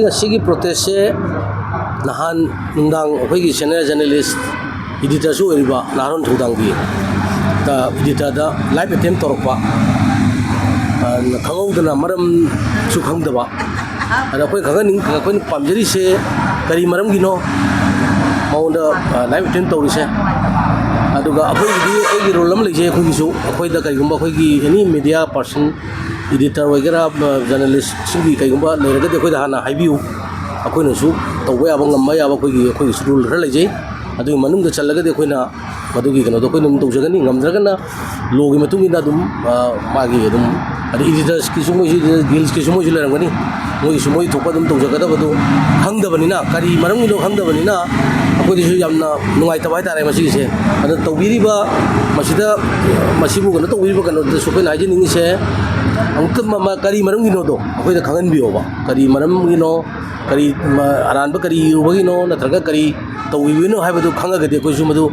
ꯑꯩꯈꯣꯏꯒꯤ ꯄ꯭ꯔꯣꯇꯦꯁꯁꯦ ꯅꯍꯥꯟ ꯅꯨꯡꯗꯥꯡ ꯑꯩꯈꯣꯏꯒꯤ ꯁꯦꯅꯤꯌꯔ ꯖꯔꯅꯦꯂꯤꯁ ꯏꯗꯤꯇꯔꯁꯨ ꯑꯣꯏꯔꯤꯕ ꯅꯍꯥꯔꯣꯟ ꯊꯧꯗꯥꯡꯒꯤ ꯏꯗꯤꯇꯔꯗ ꯂꯥꯏꯚ ꯑꯦꯇꯦꯝꯞ ꯇꯧꯔꯛꯄ ꯈꯪꯍꯧꯗꯅ ꯃꯔꯝꯁꯨ ꯈꯪꯗꯕ ꯑꯗ ꯑꯩꯈꯣꯏꯅ ꯄꯥꯝꯖꯔꯤꯁꯦ ꯀꯔꯤ ꯃꯔꯝꯒꯤꯅꯣ ꯃꯉꯣꯟꯗ ꯂꯥꯏꯚ ꯑꯦꯇꯦꯝꯞ ꯇꯧꯔꯤꯁꯦ ꯑꯗꯨꯒ ꯑꯩꯒꯤ ꯔꯣꯜ ꯑꯃ ꯂꯩꯖꯩ ꯑꯩꯈꯣꯏꯗ ꯀꯔꯤꯒꯨꯝꯕ ꯑꯩꯈꯣꯏꯒꯤ ꯑꯦꯅꯤ ꯃꯤꯗꯤꯌꯥ ꯄꯥꯔꯁꯟ ꯏꯗꯤꯇꯔ ꯑꯣꯏꯒꯦꯔꯥ ꯖꯔꯅꯦꯂꯤꯁꯁꯤꯡꯒꯤ ꯀꯩꯒꯨꯝꯕ ꯂꯩꯔꯒꯗꯤ ꯑꯩꯈꯣꯏꯗ ꯍꯥꯟꯅ ꯍꯥꯏꯕꯤꯌꯨ ꯑꯩꯈꯣꯏꯅꯁꯨ ꯇꯧꯕ ꯌꯥꯕ ꯉꯝꯕ ꯌꯥꯕ ꯑꯩꯈꯣꯏꯒꯤꯁꯨ ꯔꯨꯜ ꯈꯔ ꯂꯩꯖꯩ ꯑꯗꯨꯒꯤ ꯃꯅꯨꯡꯗ ꯆꯜꯂꯒꯗꯤ ꯑꯩꯈꯣꯏꯅ ꯃꯗꯨꯒꯤ ꯀꯩꯅꯣꯗꯣ ꯑꯩꯈꯣꯏꯅ ꯑꯗꯨꯝ ꯇꯧꯖꯒꯅꯤ ꯉꯝꯗ꯭ꯔꯒꯅ ꯂꯣꯒꯤ ꯃꯇꯨꯡ ꯏꯟꯅ ꯑꯗꯨꯝ ꯃꯥꯒꯤ ꯑꯗꯨꯝ ꯑꯗꯩ ꯏꯗꯤꯇꯔꯁꯀꯤꯁꯨ ꯒꯤꯜꯁꯀꯤꯁꯨ ꯃꯣꯏꯁꯨ ꯂꯩꯔꯝꯒꯅꯤ ꯃꯣꯏꯒꯤꯁꯨ ꯃꯣꯏ ꯊꯣꯛꯄ ꯑꯗꯨꯝ ꯇꯧꯖꯒꯗꯕꯗꯨ ꯈꯪꯗꯕꯅꯤꯅ ꯀꯔꯤ ꯃꯔꯝꯒꯤꯅꯣ ꯈꯪꯗꯕꯅꯤ나 ꯑꯩꯈꯣꯏꯗꯁꯨ ꯌꯥꯝꯅ ꯅꯨꯡꯉꯥꯏꯇꯕ ꯍꯥꯏꯇꯥꯔꯦ ꯃꯁꯤꯒꯤꯁꯦ ꯑꯗꯨ ꯇꯧꯕꯤꯔꯤꯕ ꯃꯁꯤꯕꯨ ꯀꯩꯅꯣ ꯇꯧꯕꯤꯔꯤꯕ ꯀꯩꯅꯣꯗꯁꯨ ꯑꯩꯈꯣꯏꯅ ꯍꯥꯏꯖꯅꯤꯡꯉꯤꯁꯦ ꯑꯃꯨꯛꯇ ꯀꯔꯤ ꯃꯔꯝꯒꯤꯅꯣꯗꯣ ꯑꯩꯈꯣꯏꯗ ꯈꯪꯍꯟꯕꯤꯌꯣꯕ ꯀꯔꯤ ꯃꯔꯝꯒꯤꯅꯣ ꯀꯔꯤ ꯑꯔꯥꯟꯕ ꯀꯔꯤ ꯏꯔꯨꯕꯒꯤꯅꯣ ꯅꯠꯇ꯭ꯔꯒ ꯀꯔꯤ ꯇꯧꯕꯤꯕꯒꯤꯅꯣ ꯍꯥꯏꯕꯗꯨ ꯈꯪꯉꯒꯗꯤ ꯑꯩꯈꯣꯏꯁꯨ ꯃꯗꯨ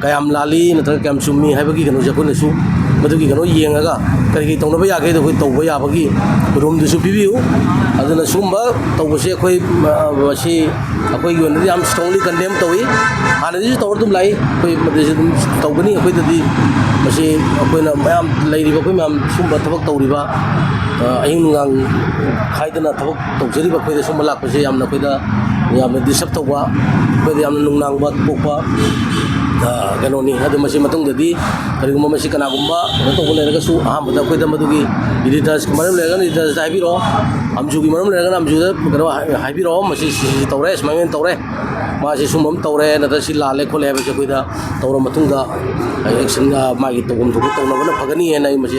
ꯀꯌꯥꯝ ꯂꯥꯜꯂꯤ ꯅꯠꯇ꯭ꯔꯒ ꯀꯌꯥꯝ ꯆꯨꯝꯃꯤ ꯍꯥꯏꯕꯒꯤ ꯀꯩꯅꯣꯁꯦ ꯑꯩꯈꯣꯏꯅꯁꯨ ꯃꯗꯨꯒꯤ ꯀꯩꯅꯣ ꯌꯦꯡꯉꯒ ꯀꯔꯤ ꯇꯧꯅꯕ ꯌꯥꯒꯦꯗꯣ ꯑꯩꯈꯣꯏ ꯇꯧꯕ ꯌꯥꯕꯒꯤ ꯔꯨꯝꯗꯨꯁꯨ ꯄꯤꯕꯤꯌꯨ ꯑꯗꯨꯅ ꯁꯤꯒꯨꯝꯕ ꯇꯧꯕꯁꯦ ꯃꯁꯤ ꯑꯩꯈꯣꯏꯒꯤ ꯑꯣꯏꯅꯗꯤ ꯌꯥꯝ ꯁ꯭ꯇꯔꯣꯡꯂꯤ ꯀꯟꯗꯦꯝ ꯇꯧꯏ ꯍꯥꯟꯅꯗꯒꯤꯁꯨ ꯇꯧꯔ ꯑꯗꯨꯝ ꯂꯥꯛꯏ ꯑꯩꯈꯣꯏ ꯃꯗꯨꯁꯨ ꯑꯗꯨꯝ ꯇꯧꯒꯅꯤ ꯑꯩꯈꯣꯏꯗꯗꯤ ꯃꯁꯤ ꯑꯩꯈꯣꯏꯅ ꯃꯌꯥꯝ ꯂꯩꯔꯤꯕ ꯑꯩꯈꯣꯏ ꯃꯌꯥꯝ ꯁꯤꯒꯨꯝꯕ ꯊꯕꯛ ꯇꯧꯔꯤꯕ ꯑꯍꯤꯡ ꯅꯨꯡꯗꯥꯡ ꯈꯥꯏꯗꯅ ꯊꯕꯛ ꯇꯧꯖꯔꯤꯕ ꯑꯩꯈꯣꯏꯗ ꯁꯤꯒꯨꯝꯕ ꯂꯥꯛꯄꯁꯦ ꯌꯥꯝꯅ ꯑꯩꯈꯣꯏꯗ ꯌꯥꯝꯅ ꯗꯤꯁꯇꯔꯕ ꯇꯧꯕ ꯑꯩꯈꯣꯏꯗ ꯌꯥꯝꯅ ꯅꯨꯡꯅꯥꯡꯕ ꯄꯣꯛꯄ ꯀꯩꯅꯣꯅꯤ ꯑꯗꯨ ꯃꯁꯤ ꯃꯇꯨꯡꯗꯗꯤ ꯀꯔꯤꯒꯨꯝꯕ ꯃꯁꯤ ꯀꯅꯥꯒꯨꯝꯕ ꯀꯩꯅꯣ ꯇꯧꯕ ꯂꯩꯔꯒꯁꯨ ꯑꯍꯥꯟꯕꯗ ꯑꯩꯈꯣꯏꯗ ꯃꯗꯨꯒꯤ ꯏꯗꯤꯇꯔꯁꯀꯤ ꯃꯔꯝ ꯂꯩꯔꯒꯅ ꯏꯗꯤꯇꯔꯁꯇ ꯍꯥꯏꯕꯤꯔꯛꯑꯣ ꯑꯝꯖꯨꯒꯤ ꯃꯔꯝ ꯂꯩꯔꯒꯅ ꯑꯝꯖꯨꯗ ꯀꯩꯅꯣ ꯍꯥꯏꯕꯤꯔꯛꯑꯣ ꯃꯁꯤ ꯇꯧꯔꯦ ꯁꯨꯃꯥꯏꯅ ꯇꯧꯔꯦ ꯃꯥꯁꯤ ꯁꯨꯝꯕ ꯑꯃ ꯇꯧꯔꯦ ꯅꯠꯇ꯭ꯔꯒ ꯁꯤ ꯂꯥꯜꯂꯦ ꯈꯣꯠꯂꯦ ꯍꯥꯏꯕꯁꯦ ꯑꯩꯈꯣꯏꯗ ꯇꯧꯔ ꯃꯇꯨꯡꯗ ꯑꯦꯛꯁꯟ ꯃꯥꯒꯤ ꯇꯧꯐꯝ ꯊꯣꯛꯄ ꯇꯧꯅꯕꯅ ꯐꯒꯅꯤ ꯍꯥꯏꯅ ꯑꯩ ꯃꯁꯤ